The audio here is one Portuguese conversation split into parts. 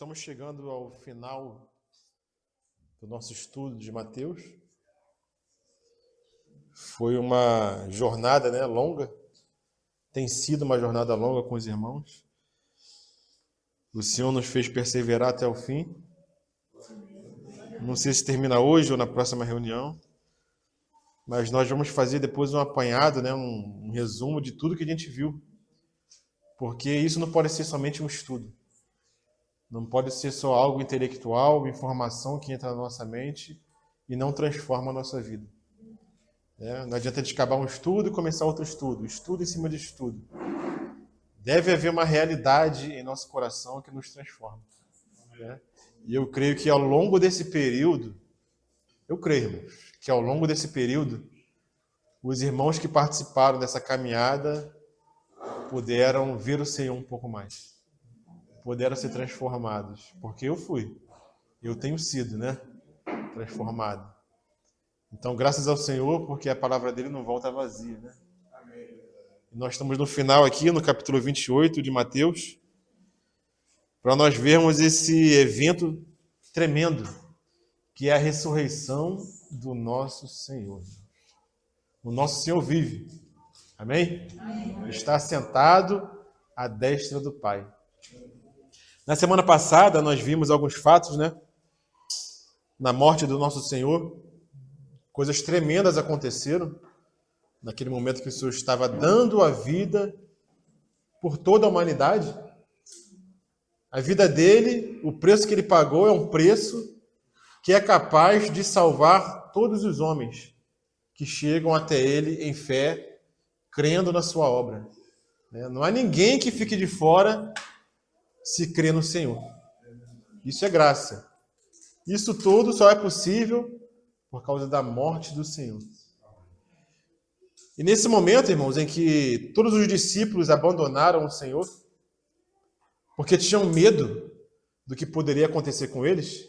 estamos chegando ao final do nosso estudo de Mateus. Foi uma jornada, longa. Tem sido uma jornada longa com os irmãos. O Senhor nos fez perseverar até o fim. Não sei se termina hoje ou na próxima reunião, mas nós vamos fazer depois um apanhado, um resumo de tudo que a gente viu. Porque isso não pode ser somente um estudo. Não pode ser só algo intelectual, informação que entra na nossa mente e não transforma a nossa vida. Não adianta a gente acabar um estudo e começar outro estudo. Estudo em cima de estudo. Deve haver uma realidade em nosso coração que nos transforma. E eu creio que ao longo desse período, irmãos, que ao longo desse período, os irmãos que participaram dessa caminhada puderam ver o Senhor um pouco mais. Puderam ser transformados. Porque eu tenho sido, transformado. Então, graças ao Senhor, porque a palavra dele não volta vazia, Nós estamos no final aqui, no capítulo 28 de Mateus, para nós vermos esse evento tremendo, que é a ressurreição do nosso Senhor. O nosso Senhor vive. Amém? Amém. Está sentado à destra do Pai. Na semana passada, nós vimos alguns fatos, na morte do nosso Senhor. Coisas tremendas aconteceram naquele momento que o Senhor estava dando a vida por toda a humanidade. A vida dele, o preço que ele pagou é um preço que é capaz de salvar todos os homens que chegam até ele em fé, crendo na sua obra. Não há ninguém que fique de fora se crê no Senhor. Isso é graça. Isso tudo só é possível por causa da morte do Senhor. E nesse momento, irmãos, em que todos os discípulos abandonaram o Senhor, porque tinham medo do que poderia acontecer com eles,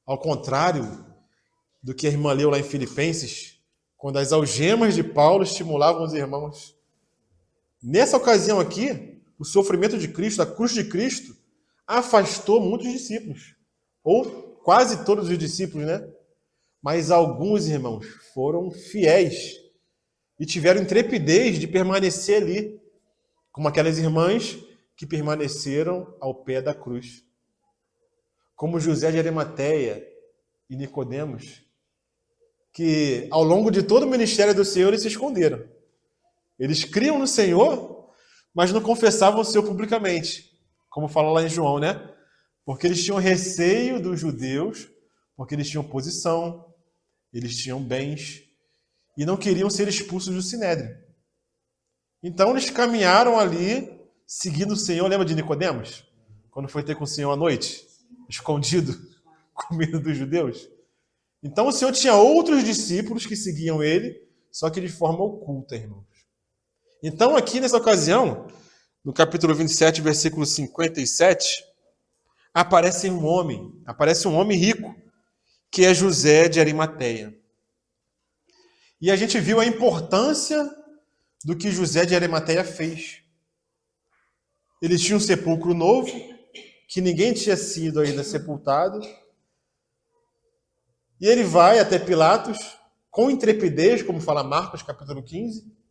ao contrário do que a irmã leu lá em Filipenses, quando as algemas de Paulo estimulavam os irmãos. Nessa ocasião aqui, o sofrimento de Cristo, a cruz de Cristo, afastou muitos discípulos, ou quase todos os discípulos, Mas alguns, irmãos, foram fiéis e tiveram intrepidez de permanecer ali, como aquelas irmãs que permaneceram ao pé da cruz. Como José de Arimateia e Nicodemos, que ao longo de todo o ministério do Senhor eles se esconderam. Eles criam no Senhor, mas não confessavam o Senhor publicamente, como fala lá em João, Porque eles tinham receio dos judeus, porque eles tinham posição, eles tinham bens, e não queriam ser expulsos do Sinédrio. Então eles caminharam ali, seguindo o Senhor. Lembra de Nicodemos? Quando foi ter com o Senhor à noite, escondido, com medo dos judeus? Então o Senhor tinha outros discípulos que seguiam ele, só que de forma oculta, irmãos. Então aqui nessa ocasião, no capítulo 27, versículo 57, aparece um homem rico, que é José de Arimateia. E a gente viu a importância do que José de Arimateia fez. Ele tinha um sepulcro novo, que ninguém tinha sido ainda sepultado, e ele vai até Pilatos, com intrepidez, como fala Marcos, capítulo 15,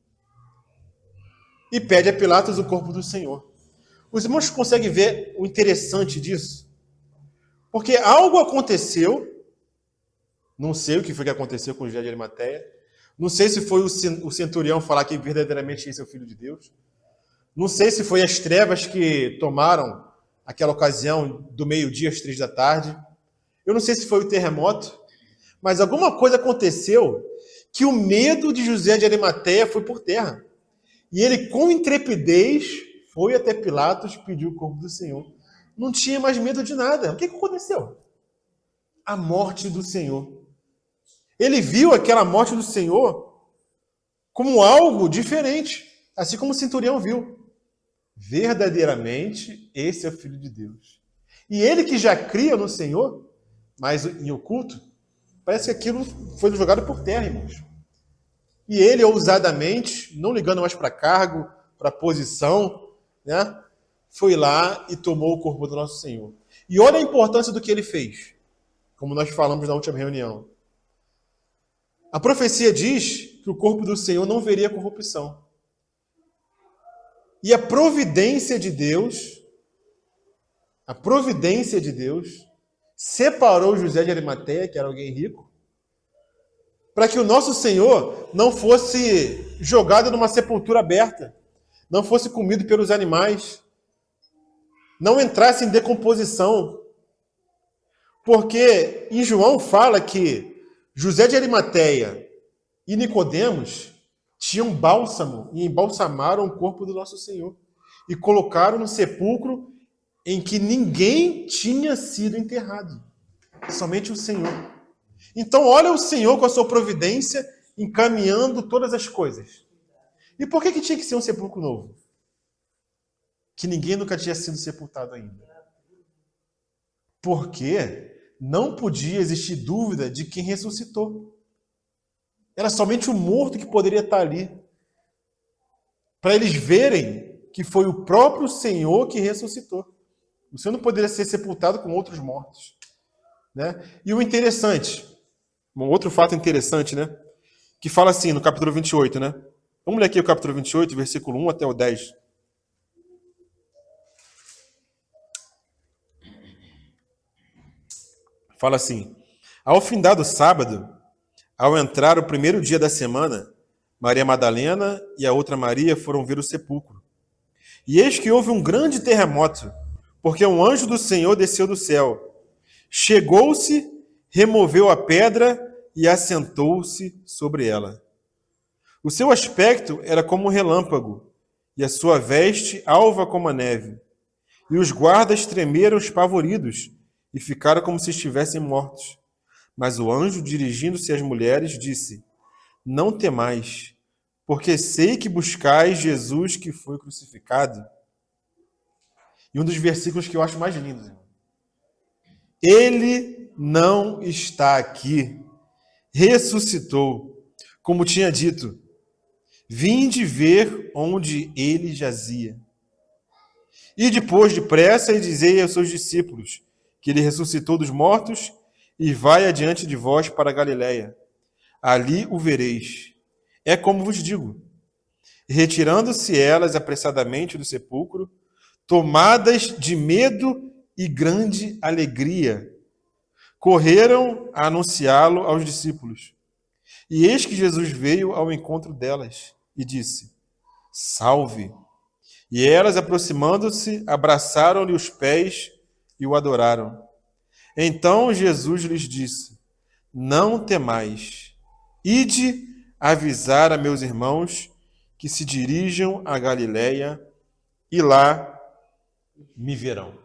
e pede a Pilatos o corpo do Senhor. Os irmãos conseguem ver o interessante disso? Porque algo aconteceu, não sei o que foi que aconteceu com José de Arimateia, não sei se foi o centurião falar que verdadeiramente esse é o Filho de Deus, não sei se foi as trevas que tomaram aquela ocasião do meio-dia às 3 da tarde, eu não sei se foi o terremoto, mas alguma coisa aconteceu que o medo de José de Arimateia foi por terra. E ele, com intrepidez, foi até Pilatos e pediu o corpo do Senhor. Não tinha mais medo de nada. O que aconteceu? A morte do Senhor. Ele viu aquela morte do Senhor como algo diferente, assim como o centurião viu. Verdadeiramente, esse é o Filho de Deus. E ele que já cria no Senhor, mas em oculto, parece que aquilo foi jogado por terra, irmãos. E ele, ousadamente, não ligando mais para cargo, para posição, foi lá e tomou o corpo do nosso Senhor. E olha a importância do que ele fez, como nós falamos na última reunião. A profecia diz que o corpo do Senhor não veria corrupção. E a providência de Deus separou José de Arimateia, que era alguém rico, para que o nosso Senhor não fosse jogado numa sepultura aberta, não fosse comido pelos animais, não entrasse em decomposição. Porque em João fala que José de Arimateia e Nicodemos tinham bálsamo e embalsamaram o corpo do nosso Senhor e colocaram no sepulcro em que ninguém tinha sido enterrado, somente o Senhor. Então olha o Senhor com a sua providência encaminhando todas as coisas. E por que tinha que ser um sepulcro novo? Que ninguém nunca tinha sido sepultado ainda. Porque não podia existir dúvida de quem ressuscitou. Era somente o morto que poderia estar ali. Para eles verem que foi o próprio Senhor que ressuscitou. O Senhor não poderia ser sepultado com outros mortos. Né? E o interessante, um outro fato interessante, né? Que fala assim no capítulo 28, né? Vamos ler aqui o capítulo 28, versículo 1 até o 10. Fala assim: ao findado sábado, ao entrar o primeiro dia da semana, Maria Madalena e a outra Maria foram ver o sepulcro. E eis que houve um grande terremoto, porque um anjo do Senhor desceu do céu. Chegou-se, removeu a pedra e assentou-se sobre ela. O seu aspecto era como um relâmpago, e a sua veste alva como a neve. E os guardas tremeram espavoridos, e ficaram como se estivessem mortos. Mas o anjo, dirigindo-se às mulheres, disse: não temais, porque sei que buscais Jesus que foi crucificado. E um dos versículos que eu acho mais lindos: ele não está aqui, ressuscitou, como tinha dito. Vinde ver onde ele jazia. E depois, depressa, e dizei aos seus discípulos que ele ressuscitou dos mortos e vai adiante de vós para a Galiléia. Ali o vereis. É como vos digo. Retirando-se elas apressadamente do sepulcro, tomadas de medo e grande alegria, correram a anunciá-lo aos discípulos. E eis que Jesus veio ao encontro delas e disse: salve! E elas, aproximando-se, abraçaram-lhe os pés e o adoraram. Então Jesus lhes disse: não temais, ide avisar a meus irmãos que se dirijam a Galiléia e lá me verão.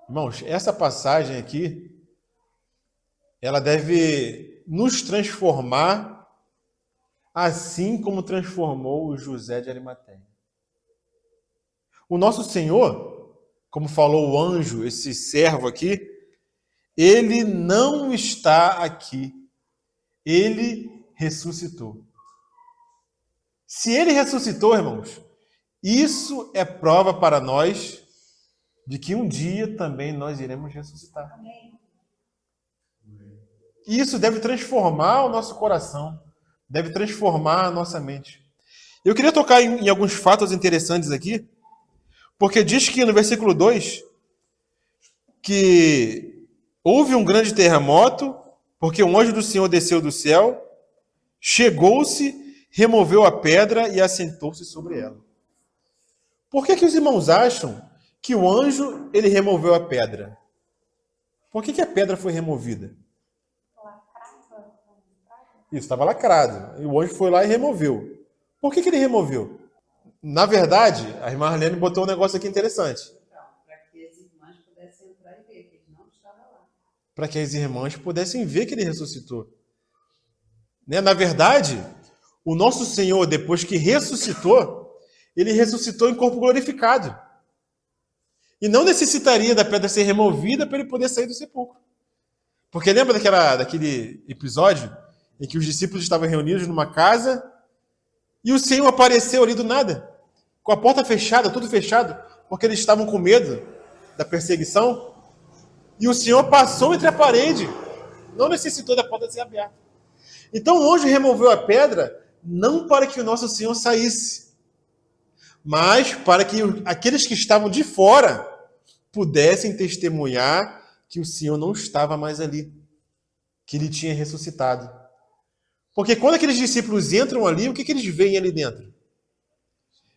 Irmãos, essa passagem aqui, ela deve nos transformar assim como transformou o José de Arimateia. O nosso Senhor, como falou o anjo, esse servo aqui, ele não está aqui. Ele ressuscitou. Se ele ressuscitou, irmãos, isso é prova para nós de que um dia também nós iremos ressuscitar. E isso deve transformar o nosso coração, deve transformar a nossa mente. Eu queria tocar em alguns fatos interessantes aqui, porque diz que no versículo 2 que houve um grande terremoto, porque um anjo do Senhor desceu do céu, chegou-se, removeu a pedra e assentou-se sobre ela. Por que os irmãos acham que o anjo ele removeu a pedra? Por que a pedra foi removida? Isso, estava lacrado. E o anjo foi lá e removeu. Por que ele removeu? Na verdade, a irmã Arlene botou um negócio aqui interessante. Para que as irmãs pudessem entrar e ver que ele não estava lá. Para que as irmãs pudessem ver que ele ressuscitou. Né? Na verdade, o nosso Senhor, depois que ressuscitou, ele ressuscitou em corpo glorificado. E não necessitaria da pedra ser removida para ele poder sair do sepulcro. Porque lembra daquele episódio em que os discípulos estavam reunidos numa casa e o Senhor apareceu ali do nada, com a porta fechada, tudo fechado. porque eles estavam com medo da perseguição, e o Senhor passou entre a parede, não necessitou da porta ser aberta. Então o anjo removeu a pedra, não para que o nosso Senhor saísse, mas para que aqueles que estavam de fora pudessem testemunhar que o Senhor não estava mais ali, que ele tinha ressuscitado. Porque quando aqueles discípulos entram ali, o que eles veem ali dentro?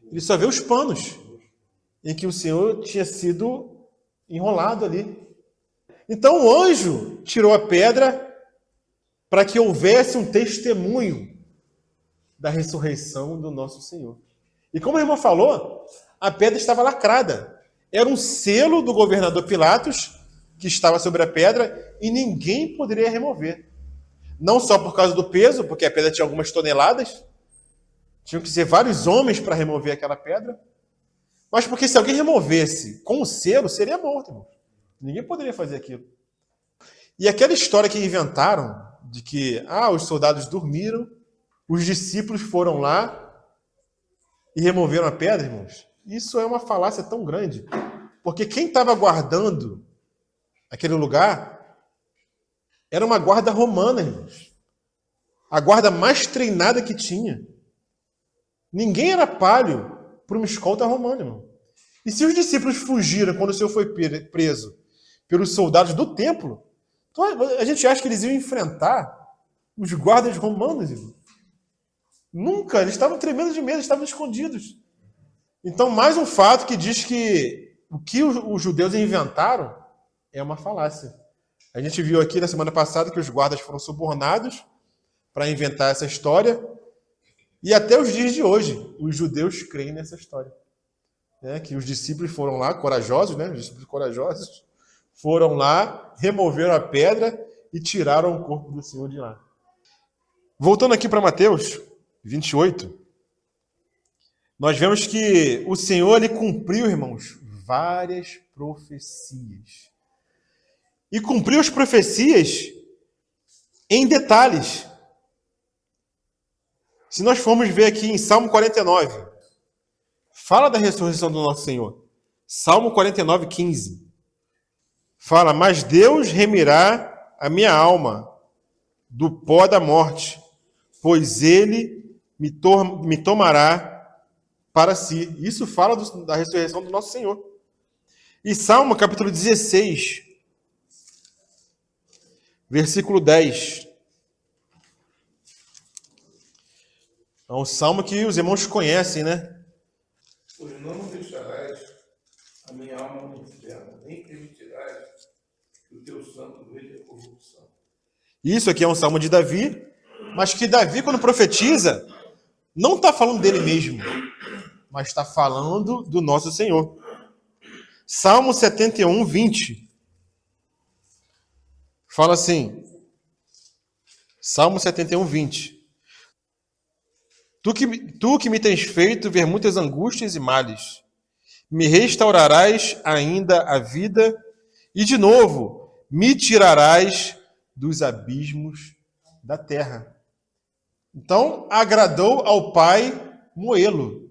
Eles só vê os panos em que o Senhor tinha sido enrolado ali. Então o anjo tirou a pedra para que houvesse um testemunho da ressurreição do nosso Senhor. E como a irmã falou, a pedra estava lacrada. Era um selo do governador Pilatos que estava sobre a pedra e ninguém poderia remover. Não só por causa do peso, porque a pedra tinha algumas toneladas, tinham que ser vários homens para remover aquela pedra, mas porque se alguém removesse com o selo, seria morto, irmão. Ninguém poderia fazer aquilo. E aquela história que inventaram, de que os soldados dormiram, os discípulos foram lá e removeram a pedra, irmãos, isso é uma falácia tão grande, porque quem estava guardando aquele lugar era uma guarda romana, irmãos. A guarda mais treinada que tinha. Ninguém era palho para uma escolta romana, irmão. E se os discípulos fugiram quando o Senhor foi preso pelos soldados do templo, então a gente acha que eles iam enfrentar os guardas romanos, irmão? Nunca, eles estavam tremendo de medo, estavam escondidos. Então, mais um fato que diz que o que os judeus inventaram é uma falácia. A gente viu aqui na semana passada que os guardas foram subornados para inventar essa história. E até os dias de hoje, os judeus creem nessa história. Que os discípulos foram lá, corajosos, os discípulos corajosos, foram lá, removeram a pedra e tiraram o corpo do Senhor de lá. Voltando aqui para Mateus 28, nós vemos que o Senhor ele cumpriu, irmãos, várias profecias. E cumpriu as profecias em detalhes. Se nós formos ver aqui em Salmo 49, fala da ressurreição do nosso Senhor. Salmo 49, 15. Fala, mas Deus remirá a minha alma do pó da morte, pois ele me tomará para si. Isso fala da ressurreição do nosso Senhor. E Salmo capítulo 16, versículo 10. É um salmo que os irmãos conhecem, né? Pois não deixarás a minha alma no inferno, nem permitirás que o teu santo veja a corrupção. Isso aqui é um salmo de Davi, mas que Davi, quando profetiza, não está falando dele mesmo, mas está falando do nosso Senhor. Salmo 71, 20. Fala assim, Salmo 71, 20. Tu que me tens feito ver muitas angústias e males, me restaurarás ainda a vida e, de novo, me tirarás dos abismos da terra. Então, agradou ao Pai moê-lo.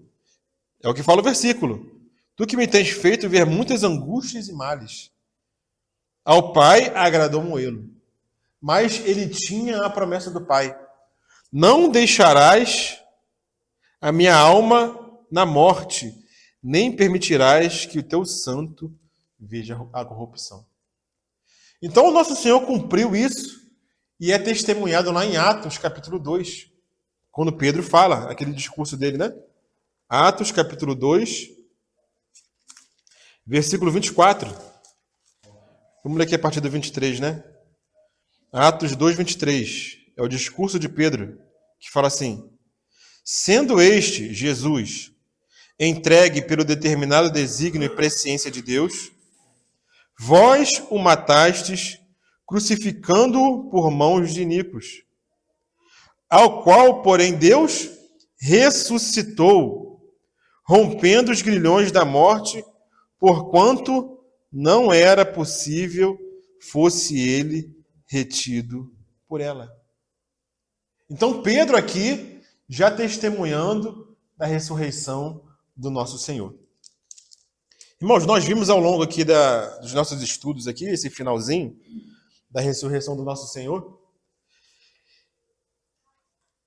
É o que fala o versículo. Tu que me tens feito ver muitas angústias e males. Ao Pai agradou moê-lo. Mas ele tinha a promessa do Pai. Não deixarás a minha alma na morte, nem permitirás que o teu santo veja a corrupção. Então o nosso Senhor cumpriu isso e é testemunhado lá em Atos, capítulo 2, quando Pedro fala, aquele discurso dele, né? Atos, capítulo 2, versículo 24. Vamos ler aqui a partir do 23, né? Atos 2, 23. É o discurso de Pedro, que fala assim: sendo este, Jesus, entregue pelo determinado desígnio e presciência de Deus, vós o matastes, crucificando-o por mãos de iníquos, ao qual, porém, Deus ressuscitou, rompendo os grilhões da morte, porquanto não era possível fosse ele retido por ela. Então, Pedro aqui já testemunhando da ressurreição do nosso Senhor. Irmãos, nós vimos ao longo aqui dos nossos estudos aqui, esse finalzinho da ressurreição do nosso Senhor,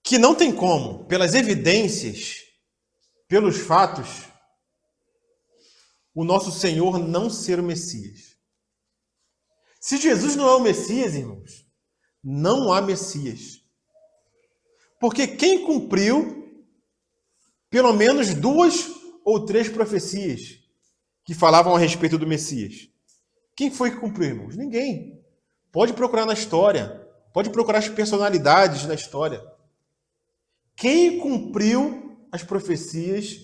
que não tem como, pelas evidências, pelos fatos, o nosso Senhor não ser o Messias. Se Jesus não é o Messias, irmãos, não há Messias. Porque quem cumpriu pelo menos 2 ou 3 profecias que falavam a respeito do Messias? Quem foi que cumpriu, irmãos? Ninguém. Pode procurar na história, pode procurar as personalidades na história. Quem cumpriu as profecias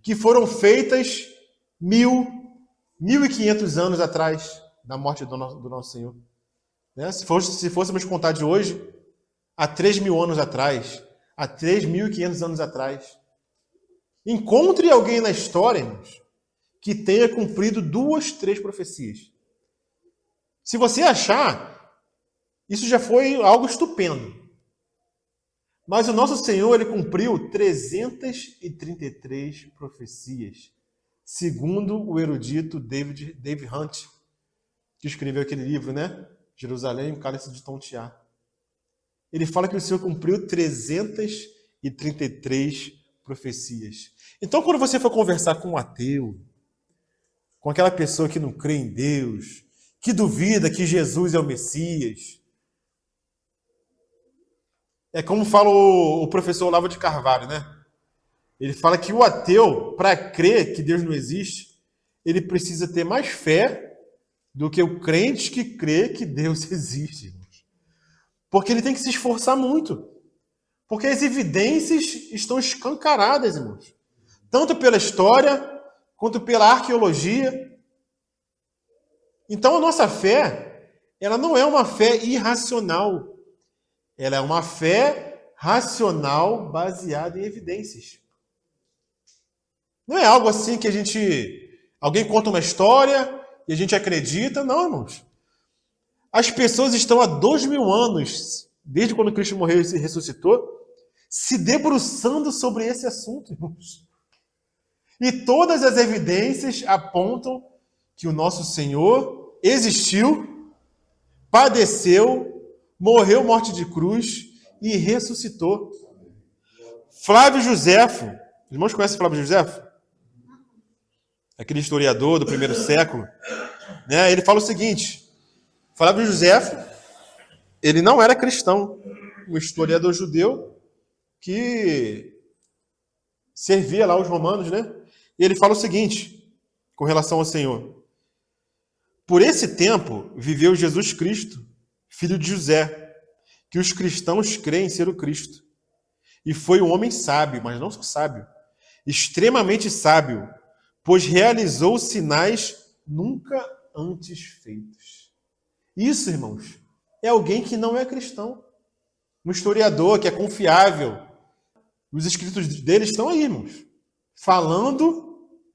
que foram feitas 1.500 anos atrás da morte do nosso Senhor? Né? Se fôssemos contar de hoje, há 3.000 anos atrás, há 3.500 anos atrás. Encontre alguém na história, irmãos, que tenha cumprido 2, 3 profecias. Se você achar, isso já foi algo estupendo. Mas o nosso Senhor, ele cumpriu 333 profecias, segundo o erudito David Hunt, que escreveu aquele livro, né? Jerusalém, o Cálice de Tontiá. Ele fala que o Senhor cumpriu 333 profecias. Então, quando você for conversar com um ateu, com aquela pessoa que não crê em Deus, que duvida que Jesus é o Messias, é como fala o professor Olavo de Carvalho, né? Ele fala que o ateu, para crer que Deus não existe, ele precisa ter mais fé do que o crente que crê que Deus existe, irmãos. Porque ele tem que se esforçar muito. Porque as evidências estão escancaradas, irmãos. Tanto pela história, quanto pela arqueologia. Então a nossa fé, ela não é uma fé irracional. Ela é uma fé racional baseada em evidências. Não é algo assim que alguém conta uma história e a gente acredita. Não, irmãos. As pessoas estão há 2.000 anos, desde quando Cristo morreu e se ressuscitou, se debruçando sobre esse assunto, irmãos. E todas as evidências apontam que o nosso Senhor existiu, padeceu, morreu morte de cruz e ressuscitou. Flávio Joséfo, os irmãos conhecem Flávio Joséfo? Aquele historiador do primeiro século, né? Ele fala o seguinte: Flávio Joséfo, ele não era cristão, um historiador judeu que servia lá os romanos, né? E ele fala o seguinte, com relação ao Senhor: por esse tempo viveu Jesus Cristo, filho de José, que os cristãos creem ser o Cristo. E foi um homem sábio, mas não só sábio, extremamente sábio, pois realizou sinais nunca antes feitos. Isso, irmãos, é alguém que não é cristão. Um historiador que é confiável. Os escritos dele estão aí, irmãos, falando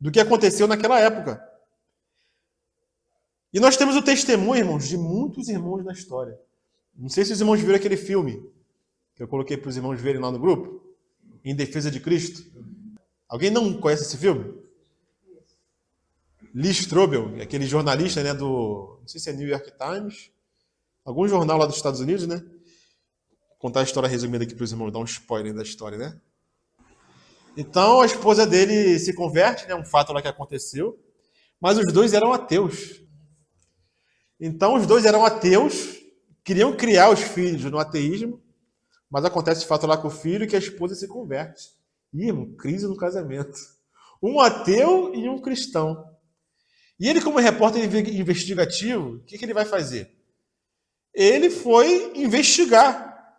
do que aconteceu naquela época. E nós temos o testemunho, irmãos, de muitos irmãos na história. Não sei se os irmãos viram aquele filme que eu coloquei para os irmãos verem lá no grupo, Em Defesa de Cristo. Alguém não conhece esse filme? Lee Strobel, aquele jornalista, né, não sei se é New York Times, algum jornal lá dos Estados Unidos, né? Vou contar a história resumida aqui para os irmãos, dar um spoiler da história, né? Então a esposa dele se converte, né? Um fato lá que aconteceu, mas os dois eram ateus. Então os dois eram ateus, queriam criar os filhos no ateísmo, mas acontece esse fato lá com o filho que a esposa se converte. Ih, irmão, crise no casamento. Um ateu e um cristão. E ele, como repórter investigativo, o que ele vai fazer? Ele foi investigar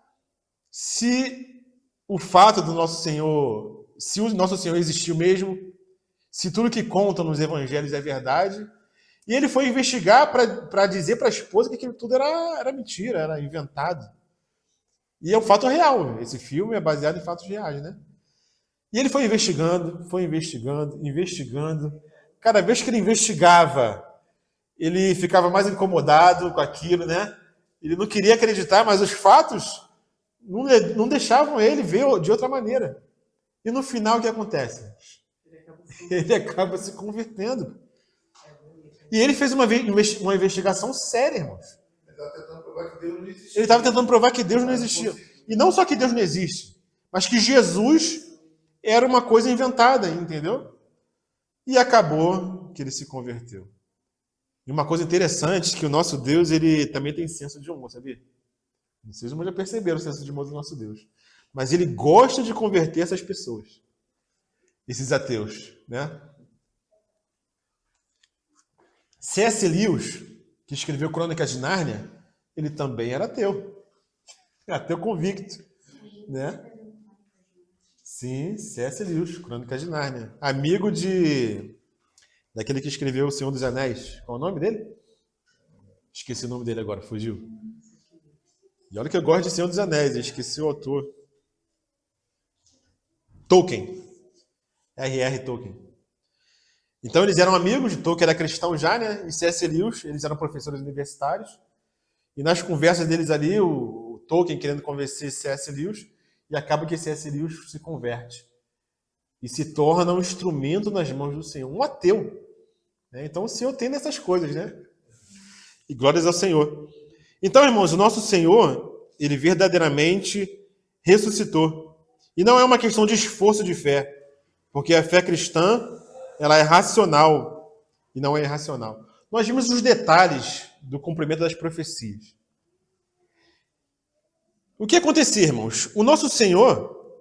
se o fato do nosso Senhor, se o nosso Senhor existiu mesmo, se tudo que conta nos evangelhos é verdade. E ele foi investigar para dizer para a esposa que aquilo tudo era mentira, era inventado. E é um fato real. Esse filme é baseado em fatos reais, né? E ele foi investigando. Cada vez que ele investigava, ele ficava mais incomodado com aquilo, né? Ele não queria acreditar, mas os fatos não deixavam ele ver de outra maneira. E no final, o que acontece? Ele acaba se convertendo. E ele fez uma investigação séria, irmãos. Ele estava tentando provar que Deus não existia. Ele estava tentando provar que Deus não existia. E não só que Deus não existe, mas que Jesus era uma coisa inventada, entendeu? E acabou que ele se converteu. E uma coisa interessante é que o nosso Deus, ele também tem senso de humor, sabia? Não sei se vocês já perceberam o senso de humor do nosso Deus. Mas ele gosta de converter essas pessoas. Esses ateus, né? C.S. Lewis, que escreveu Crônicas de Nárnia, ele também era ateu. Ateu convicto, né? Sim, C.S. Lewis, Crônicas de Nárnia. Amigo daquele que escreveu O Senhor dos Anéis. Qual é o nome dele? Esqueci o nome dele agora, fugiu. E olha que eu gosto de Senhor dos Anéis, eu esqueci o autor. Tolkien. R.R. Tolkien. Então eles eram amigos, Tolkien era cristão já, né? E C.S. Lewis, eles eram professores universitários. E nas conversas deles ali, o Tolkien querendo convencer C.S. Lewis, e acaba que C.S. Lewis se converte. E se torna um instrumento nas mãos do Senhor. Um ateu. Né? Então o Senhor tem dessas coisas, né? E glórias ao Senhor. Então, irmãos, o nosso Senhor, ele verdadeiramente ressuscitou. E não é uma questão de esforço de fé. Porque a fé cristã, ela é racional e não é irracional. Nós vimos os detalhes do cumprimento das profecias. O que acontecia, irmãos? O nosso Senhor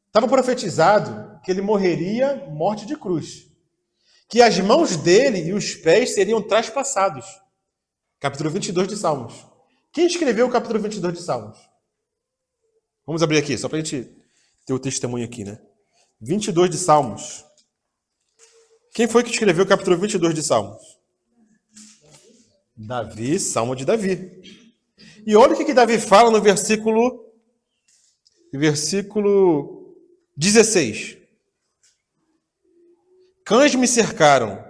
estava profetizado que ele morreria morte de cruz. Que as mãos dele e os pés seriam traspassados. Capítulo 22 de Salmos. Quem escreveu o capítulo 22 de Salmos? Vamos abrir aqui, só para a gente ter o testemunho aqui, né? 22 de Salmos. Quem foi que escreveu o capítulo 22 de Salmos? Davi, Salmo de Davi. E olha o que Davi fala no versículo 16. Cães me cercaram,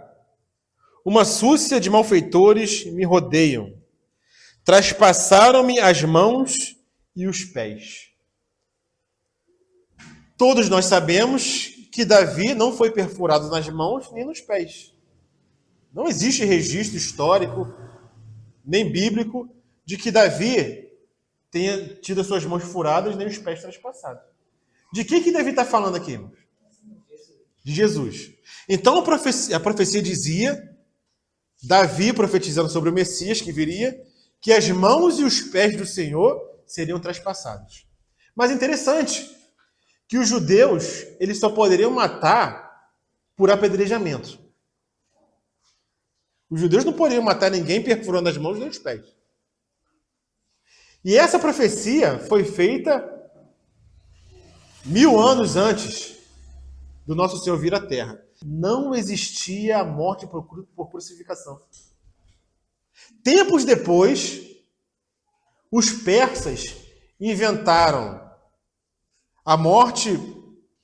uma súcia de malfeitores me rodeiam, traspassaram-me as mãos e os pés. Todos nós sabemos que Davi não foi perfurado nas mãos nem nos pés. Não existe registro histórico, nem bíblico, de que Davi tenha tido as suas mãos furadas nem os pés traspassados. De que Davi está falando aqui, irmãos? De Jesus. Então a profecia dizia, Davi profetizando sobre o Messias que viria, que as mãos e os pés do Senhor seriam traspassados. Mas interessante que os judeus, eles só poderiam matar por apedrejamento. Os judeus não poderiam matar ninguém perfurando as mãos nem os pés. E essa profecia foi feita 1000 anos antes do nosso Senhor vir à Terra. Não existia a morte por crucificação. Tempos depois, os persas inventaram a morte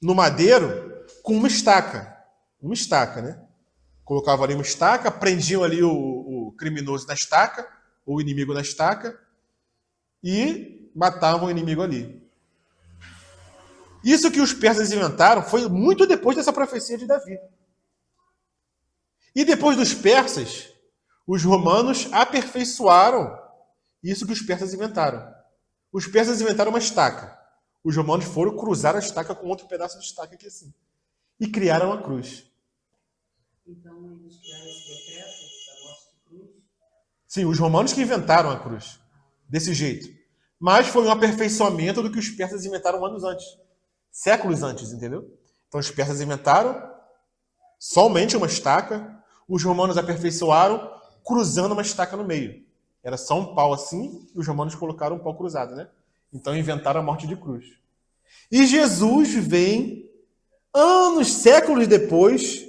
no madeiro com uma estaca. Uma estaca, né? Colocavam ali uma estaca, prendiam ali o criminoso na estaca, ou o inimigo na estaca, e matavam o inimigo ali. Isso que os persas inventaram foi muito depois dessa profecia de Davi. E depois dos persas, os romanos aperfeiçoaram isso que os persas inventaram. Os persas inventaram uma estaca. Os romanos foram cruzar a estaca com outro pedaço de estaca aqui assim. E criaram a cruz. Então, eles criaram esse decreto da morte de cruz? Sim, os romanos que inventaram a cruz. Desse jeito. Mas foi um aperfeiçoamento do que os persas inventaram anos antes. Séculos antes, entendeu? Então os persas inventaram somente uma estaca. Os romanos aperfeiçoaram cruzando uma estaca no meio. Era só um pau assim e os romanos colocaram um pau cruzado, né? Então inventaram a morte de cruz. E Jesus vem anos, séculos depois,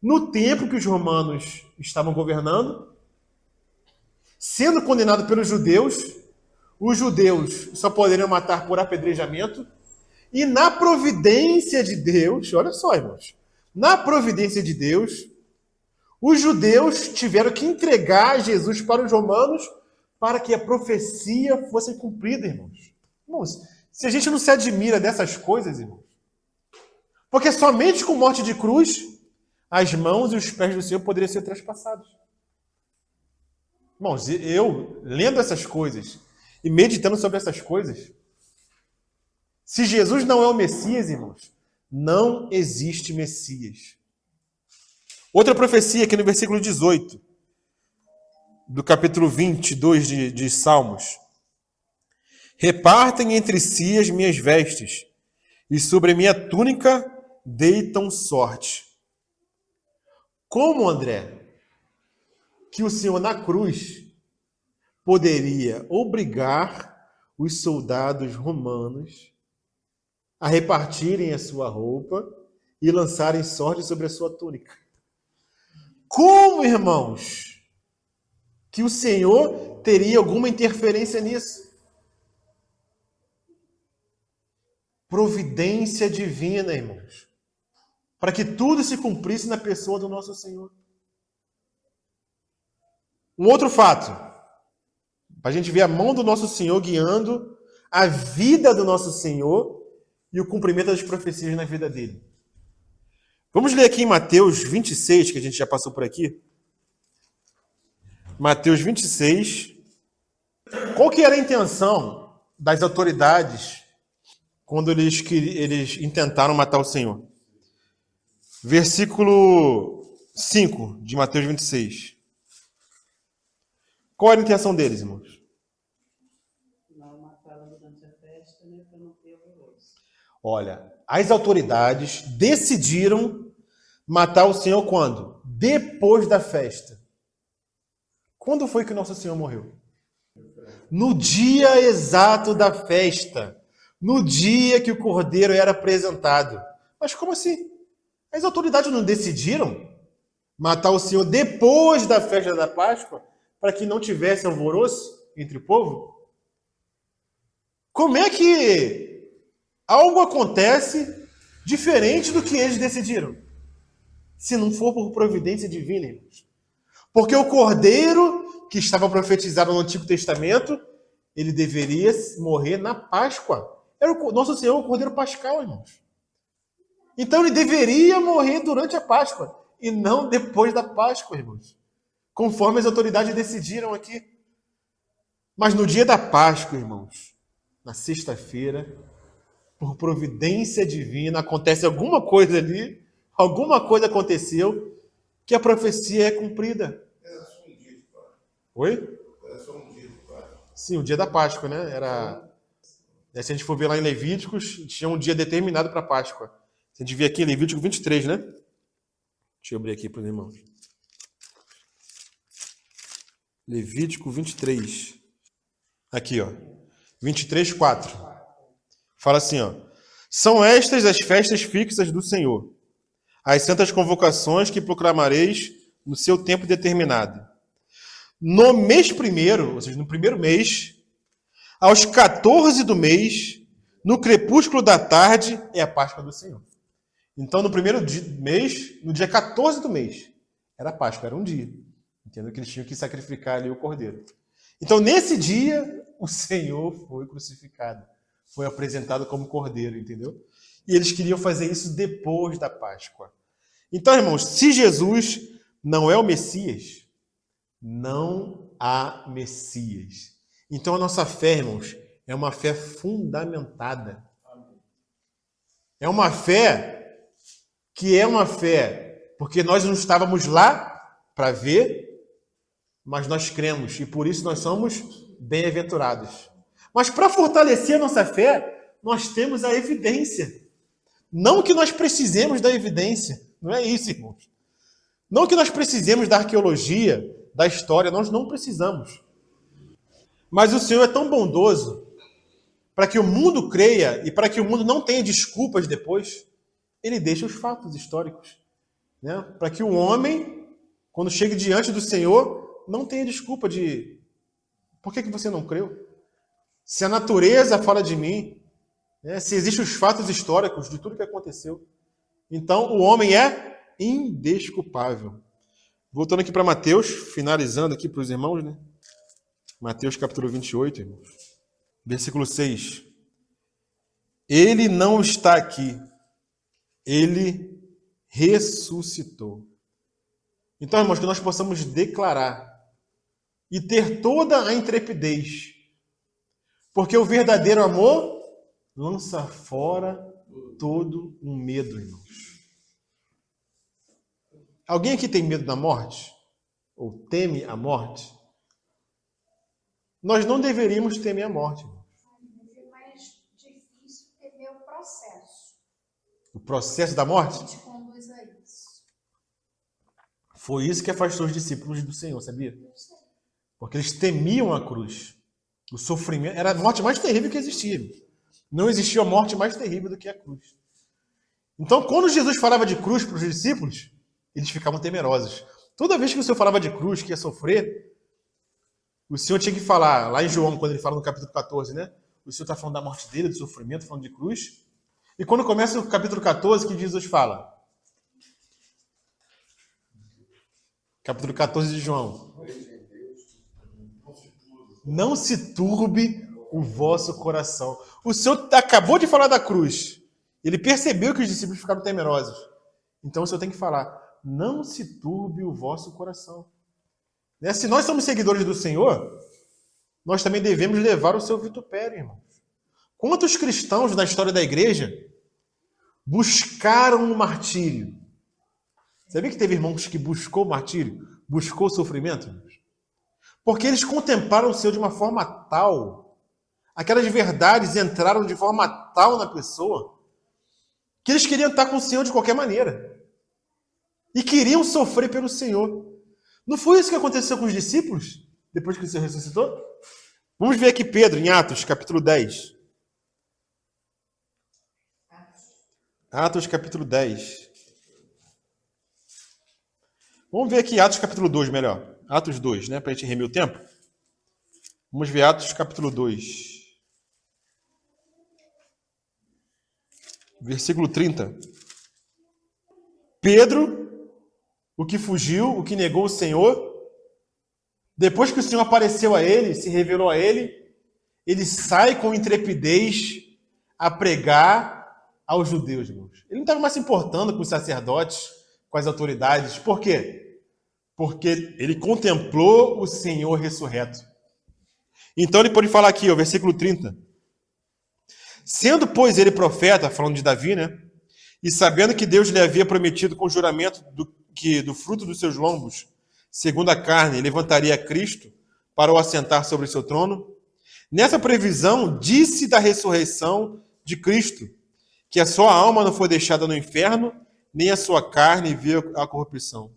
no tempo que os romanos estavam governando, sendo condenado pelos judeus. Os judeus só poderiam matar por apedrejamento. E na providência de Deus, olha só, irmãos, na providência de Deus, os judeus tiveram que entregar Jesus para os romanos para que a profecia fosse cumprida, irmãos. Irmãos, se a gente não se admira dessas coisas, irmãos, porque somente com morte de cruz, as mãos e os pés do Senhor poderiam ser traspassados. Irmãos, eu lendo essas coisas e meditando sobre essas coisas, se Jesus não é o Messias, irmãos, não existe Messias. Outra profecia aqui no versículo 18, do capítulo 22 de Salmos. Repartem entre si as minhas vestes, e sobre a minha túnica deitam sorte. Como, André, que o Senhor na cruz poderia obrigar os soldados romanos a repartirem a sua roupa e lançarem sorte sobre a sua túnica? Como, irmãos, que o Senhor teria alguma interferência nisso? Providência divina, irmãos, para que tudo se cumprisse na pessoa do nosso Senhor. Um outro fato, para a gente ver a mão do nosso Senhor guiando a vida do nosso Senhor e o cumprimento das profecias na vida dele. Vamos ler aqui em Mateus 26, que a gente já passou por aqui. Mateus 26. Qual que era a intenção das autoridades quando eles intentaram matar o Senhor? Versículo 5 de Mateus 26. Qual era a intenção deles, irmãos? Não mataram durante a festa, né, para não ter alvoroço. Olha, as autoridades decidiram matar o Senhor quando? Depois da festa. Quando foi que o nosso Senhor morreu? No dia exato da festa. No dia que o Cordeiro era apresentado. Mas como assim? As autoridades não decidiram matar o Senhor depois da festa da Páscoa para que não tivesse alvoroço entre o povo? Como é que algo acontece diferente do que eles decidiram? Se não for por providência divina, irmãos. Porque o Cordeiro que estava profetizado no Antigo Testamento, ele deveria morrer na Páscoa. Era o nosso Senhor, o Cordeiro Pascal, irmãos. Então ele deveria morrer durante a Páscoa e não depois da Páscoa, irmãos. Conforme as autoridades decidiram aqui. Mas no dia da Páscoa, irmãos, na sexta-feira, por providência divina, acontece alguma coisa ali, alguma coisa aconteceu, que a profecia é cumprida. Era só um dia de Páscoa. Oi? Era só um dia de Páscoa. Sim, o dia da Páscoa, né? Se a gente for ver lá em Levíticos, tinha um dia determinado para a Páscoa. Se a gente ver aqui em Levítico 23, né? Deixa eu abrir aqui para os irmãos. Levítico 23. Aqui, ó. 23, 4. Fala assim, ó. São estas as festas fixas do Senhor, as santas convocações que proclamareis no seu tempo determinado. No mês primeiro, ou seja, no primeiro mês, aos 14 do mês, no crepúsculo da tarde, é a Páscoa do Senhor. Então, no primeiro mês, no dia 14 do mês, era a Páscoa, era um dia. Entendeu? Que eles tinham que sacrificar ali o cordeiro. Então, nesse dia, o Senhor foi crucificado. Foi apresentado como cordeiro, entendeu? E eles queriam fazer isso depois da Páscoa. Então, irmãos, se Jesus não é o Messias, não há Messias. Então, a nossa fé, irmãos, é uma fé fundamentada. É uma fé que é uma fé porque nós não estávamos lá para ver, mas nós cremos e por isso nós somos bem-aventurados. Mas para fortalecer a nossa fé, nós temos a evidência. Não que nós precisemos da evidência, não é isso, irmãos. Não que nós precisemos da arqueologia, da história, nós não precisamos. Mas o Senhor é tão bondoso para que o mundo creia e para que o mundo não tenha desculpas depois, ele deixa os fatos históricos, né? Para que o homem, quando chegue diante do Senhor, não tenha desculpa de por que você não creu? Se a natureza fala de mim, né? Se existem os fatos históricos de tudo que aconteceu, então o homem é indesculpável. Voltando aqui para Mateus, finalizando aqui para os irmãos, né? Mateus capítulo 28, irmãos. Versículo 6. Ele não está aqui. Ele ressuscitou. Então, irmãos, que nós possamos declarar e ter toda a intrepidez, porque o verdadeiro amor lança fora todo o medo, irmãos. Alguém aqui tem medo da morte? Ou teme a morte? Nós não deveríamos temer a morte. Mas é mais difícil temer o processo. O processo da morte? Que te conduz a isso. Foi isso que afastou os discípulos do Senhor, sabia? Porque eles temiam a cruz. O sofrimento era a morte mais terrível que existia. Não existia morte mais terrível do que a cruz. Então, quando Jesus falava de cruz para os discípulos, eles ficavam temerosos. Toda vez que o Senhor falava de cruz, que ia sofrer, o Senhor tinha que falar, lá em João, quando ele fala no capítulo 14, né? O Senhor está falando da morte dele, do sofrimento, falando de cruz. E quando começa o capítulo 14, que Jesus fala? Capítulo 14 de João. Não se turbe o vosso coração. O Senhor acabou de falar da cruz. Ele percebeu que os discípulos ficaram temerosos. Então o Senhor tem que falar, não se turbe o vosso coração. Se nós somos seguidores do Senhor, nós também devemos levar o seu vitupério, irmãos. Quantos cristãos na história da igreja buscaram o martírio? Sabia que teve irmãos que buscou o martírio? Buscou o sofrimento? Irmãos? Porque eles contemplaram o Senhor de uma forma tal, aquelas verdades entraram de forma tal na pessoa, que eles queriam estar com o Senhor de qualquer maneira. E queriam sofrer pelo Senhor. Não foi isso que aconteceu com os discípulos, depois que o Senhor ressuscitou? Vamos ver aqui Pedro, em Atos, capítulo 10. Atos, capítulo 10. Vamos ver aqui Atos, capítulo 2, melhor. Atos 2, né? Para a gente remir o tempo. Vamos ver Atos, capítulo 2. Versículo 30. Pedro, o que fugiu, o que negou o Senhor, depois que o Senhor apareceu a ele, se revelou a ele, ele sai com intrepidez a pregar aos judeus, irmãos. Ele não estava mais se importando com os sacerdotes, com as autoridades. Por quê? Porque ele contemplou o Senhor ressurreto. Então ele pode falar aqui, ó, versículo 30. Sendo, pois, ele profeta, falando de Davi, né? E sabendo que Deus lhe havia prometido com juramento que do fruto dos seus lombos, segundo a carne, levantaria Cristo para o assentar sobre o seu trono, nessa previsão disse da ressurreição de Cristo, que a sua alma não foi deixada no inferno, nem a sua carne viu a corrupção.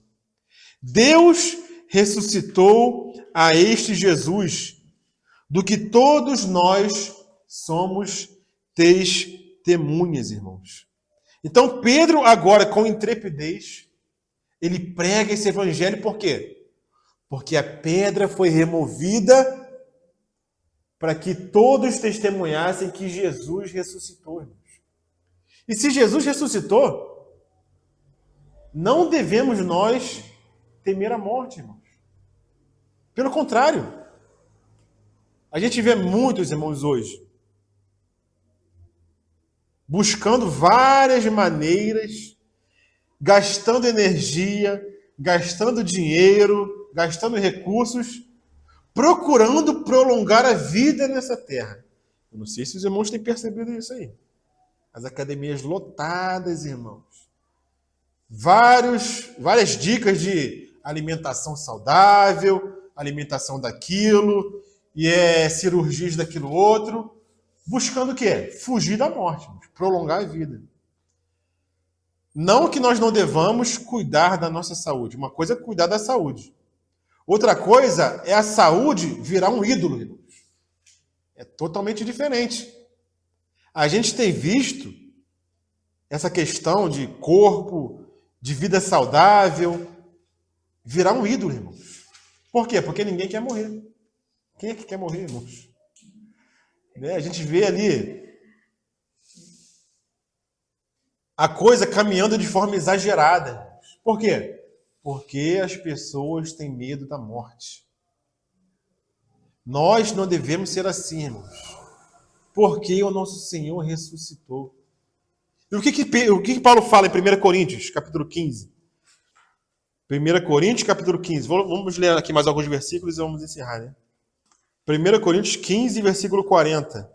Deus ressuscitou a este Jesus, do que todos nós somos testemunhas, irmãos. Então, Pedro, agora, com intrepidez, ele prega esse evangelho, por quê? Porque a pedra foi removida para que todos testemunhassem que Jesus ressuscitou, irmãos. E se Jesus ressuscitou, não devemos nós temer a morte, irmãos. Pelo contrário, a gente vê muitos irmãos hoje buscando várias maneiras, gastando energia, gastando dinheiro, gastando recursos, procurando prolongar a vida nessa terra. Eu não sei se os irmãos têm percebido isso aí. As academias lotadas, irmãos. Várias dicas de alimentação saudável, alimentação daquilo, e cirurgias daquilo outro, buscando o quê? Fugir da morte, prolongar a vida. Não que nós não devamos cuidar da nossa saúde. Uma coisa é cuidar da saúde. Outra coisa é a saúde virar um ídolo, irmãos. É totalmente diferente. A gente tem visto essa questão de corpo, de vida saudável, virar um ídolo, irmãos. Por quê? Porque ninguém quer morrer. Quem é que quer morrer, irmãos? A gente vê ali a coisa caminhando de forma exagerada. Por quê? Porque as pessoas têm medo da morte. Nós não devemos ser assim, irmãos. Porque o nosso Senhor ressuscitou. E o que Paulo fala em 1 Coríntios, capítulo 15? 1 Coríntios, capítulo 15. Vamos ler aqui mais alguns versículos e vamos encerrar, né? 1 Coríntios 15, versículo 40.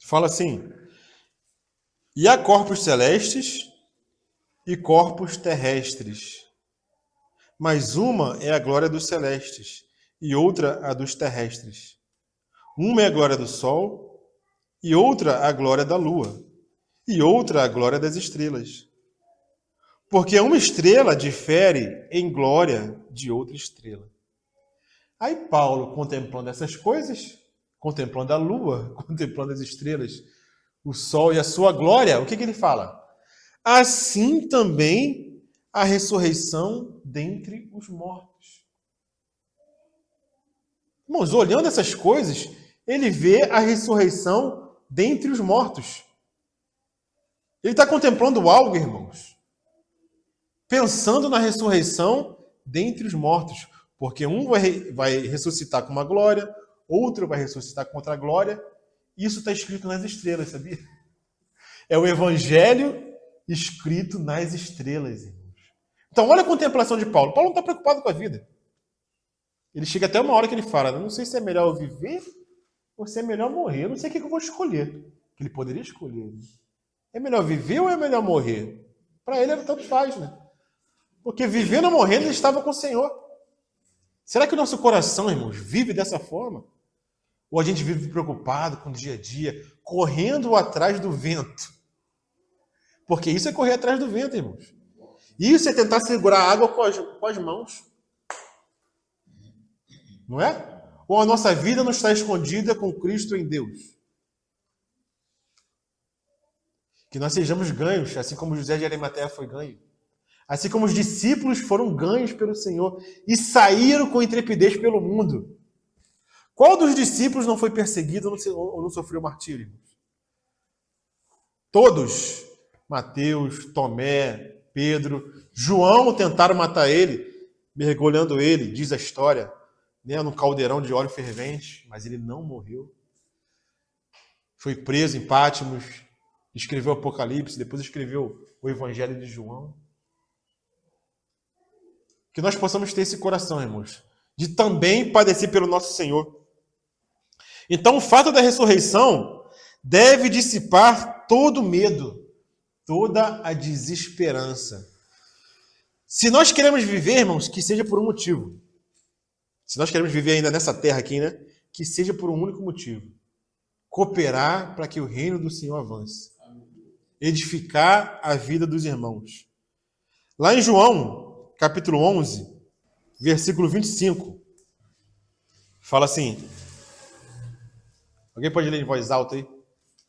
Fala assim: e há corpos celestes e corpos terrestres, mas uma é a glória dos celestes e outra a dos terrestres. Uma é a glória do sol e outra a glória da lua e outra a glória das estrelas. Porque uma estrela difere em glória de outra estrela. Aí Paulo, contemplando essas coisas, contemplando a lua, contemplando as estrelas, o sol e a sua glória, o que ele fala? Assim também a ressurreição dentre os mortos. Irmãos, olhando essas coisas, ele vê a ressurreição dentre os mortos. Ele está contemplando algo, irmãos, pensando na ressurreição dentre os mortos, porque um vai ressuscitar com uma glória, outro vai ressuscitar com outra glória. Isso está escrito nas estrelas, sabia? É o evangelho escrito nas estrelas, irmãos. Então, olha a contemplação de Paulo. Paulo não está preocupado com a vida. Ele chega até uma hora que ele fala: não sei se é melhor eu viver ou se é melhor morrer. Eu não sei o que eu vou escolher. Que ele poderia escolher. É melhor viver ou é melhor morrer? Para ele, tanto faz, né? Porque vivendo ou morrendo, ele estava com o Senhor. Será que o nosso coração, irmãos, vive dessa forma? Ou a gente vive preocupado com o dia a dia, correndo atrás do vento? Porque isso é correr atrás do vento, irmãos. Isso é tentar segurar a água com as mãos. Não é? Ou a nossa vida não está escondida com Cristo em Deus? Que nós sejamos ganhos, assim como José de Arimateia foi ganho. Assim como os discípulos foram ganhos pelo Senhor e saíram com intrepidez pelo mundo. Qual dos discípulos não foi perseguido ou não sofreu martírio? Todos. Mateus, Tomé, Pedro, João tentaram matar ele, mergulhando ele, diz a história, né, no caldeirão de óleo fervente, mas ele não morreu. Foi preso em Patmos, escreveu o Apocalipse, depois escreveu o Evangelho de João. Que nós possamos ter esse coração, irmãos, de também padecer pelo nosso Senhor. Então, o fato da ressurreição deve dissipar todo medo, toda a desesperança. Se nós queremos viver, irmãos, que seja por um motivo. Se nós queremos viver ainda nessa terra aqui, né? Que seja por um único motivo. Cooperar para que o reino do Senhor avance. Edificar a vida dos irmãos. Lá em João, capítulo 11, versículo 25, fala assim. Alguém pode ler em voz alta aí?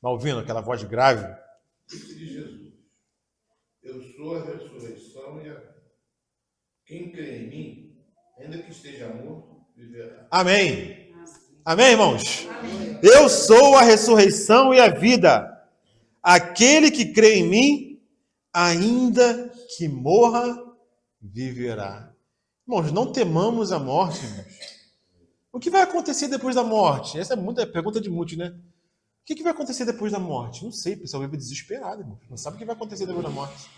Malvino, aquela voz grave. Disse de Jesus: eu sou a ressurreição e a vida. Quem crê em mim, ainda que esteja morto, viverá. Amém. Amém, irmãos? Amém. Eu sou a ressurreição e a vida. Aquele que crê em mim, ainda que morra, viverá. Irmãos, não temamos a morte, irmãos. O que vai acontecer depois da morte? Essa é pergunta de muitos, né? O que vai acontecer depois da morte? Não sei, o pessoal vive desesperado, irmão. Não sabe o que vai acontecer depois da morte.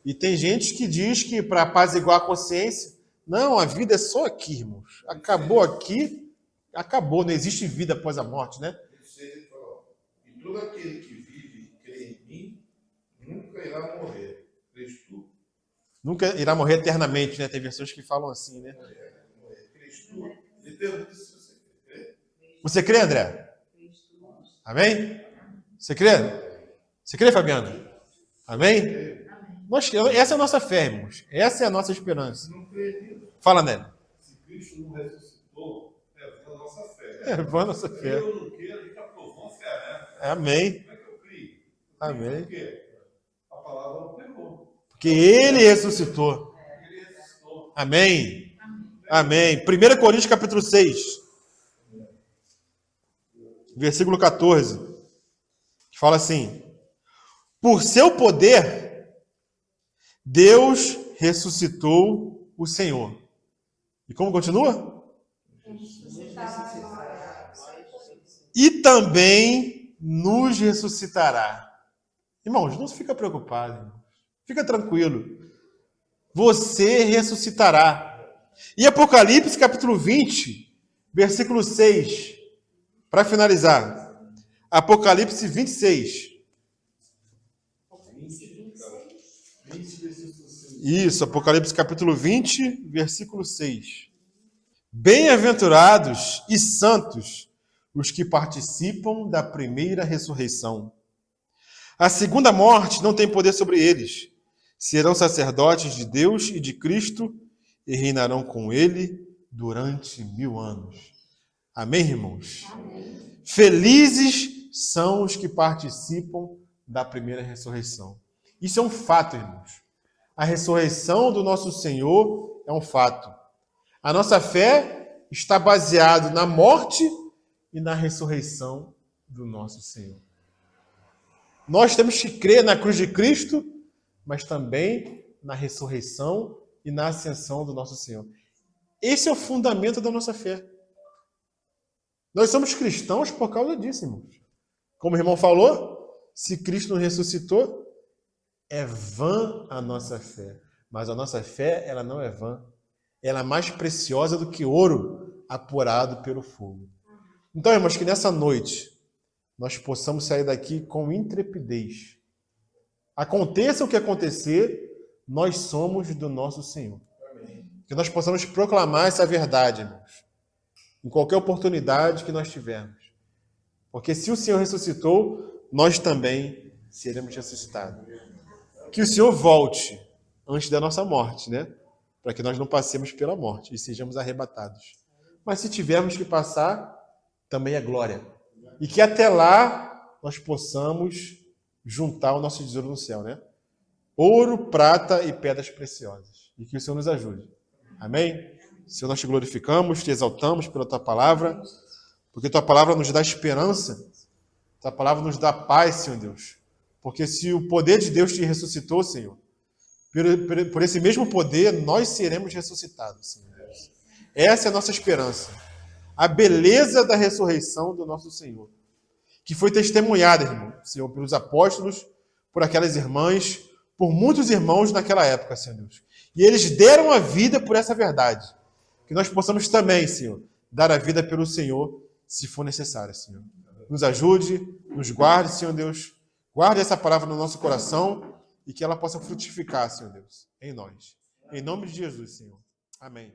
E tem gente que diz que para apaziguar a consciência, não, a vida é só aqui, irmãos. Acabou aqui, acabou, não existe vida após a morte, né? E todo aquele que vive e crê em mim, nunca irá morrer. Crês tu? Nunca irá morrer eternamente, né? Tem versões que falam assim, né? Crês tu? Ele pergunta se você crê. Você crê, André? Amém? Você crê? Você crê, Fabiano? Amém? Essa é a nossa fé, irmãos. Essa é a nossa esperança. Fala, Nélio. Se Cristo não ressuscitou, é a nossa fé. É a nossa fé. Eu não quero, ele está provando a fé, né? Amém. Como é que eu crio? Amém. Por quê? A palavra não pegou. Porque ele ressuscitou. Ele ressuscitou. Amém. Amém. 1 Coríntios capítulo 6. Versículo 14. Fala assim: por seu poder, Deus ressuscitou o Senhor. E como continua? E também nos ressuscitará. Irmãos, não fica preocupado. Irmãos. Fica tranquilo. você ressuscitará. E Apocalipse, capítulo 20, versículo 6, para finalizar. Apocalipse 26. Isso, Apocalipse capítulo 20, versículo 6. Bem-aventurados e santos os que participam da primeira ressurreição. A segunda morte não tem poder sobre eles. Serão sacerdotes de Deus e de Cristo e reinarão com ele durante 1000 anos. Amém, irmãos? Amém. Felizes são os que participam da primeira ressurreição. Isso é um fato, irmãos. A ressurreição do nosso Senhor é um fato. A nossa fé está baseada na morte e na ressurreição do nosso Senhor. Nós temos que crer na cruz de Cristo, mas também na ressurreição e na ascensão do nosso Senhor. Esse é o fundamento da nossa fé. Nós somos cristãos por causa disso, irmãos. Como o irmão falou, se Cristo nos ressuscitou, é vã a nossa fé. Mas a nossa fé, ela não é vã. Ela é mais preciosa do que ouro apurado pelo fogo. Então, irmãos, que nessa noite nós possamos sair daqui com intrepidez. Aconteça o que acontecer, nós somos do nosso Senhor. Que nós possamos proclamar essa verdade, irmãos, em qualquer oportunidade que nós tivermos. Porque se o Senhor ressuscitou, nós também seremos ressuscitados. Que o Senhor volte antes da nossa morte, né? Para que nós não passemos pela morte e sejamos arrebatados. Mas se tivermos que passar, também é glória. E que até lá nós possamos juntar o nosso tesouro no céu, né? Ouro, prata e pedras preciosas. E que o Senhor nos ajude. Amém? Senhor, nós te glorificamos, te exaltamos pela tua palavra, porque tua palavra nos dá esperança, tua palavra nos dá paz, Senhor Deus. Porque se o poder de Deus te ressuscitou, Senhor, por esse mesmo poder, nós seremos ressuscitados, Senhor Deus. Essa é a nossa esperança. A beleza da ressurreição do nosso Senhor, que foi testemunhada, irmão, Senhor, pelos apóstolos, por aquelas irmãs, por muitos irmãos naquela época, Senhor Deus. E eles deram a vida por essa verdade. Que nós possamos também, Senhor, dar a vida pelo Senhor, se for necessário, Senhor. Nos ajude, nos guarde, Senhor Deus. Guarde essa palavra no nosso coração e que ela possa frutificar, Senhor Deus, em nós. Em nome de Jesus, Senhor. Amém.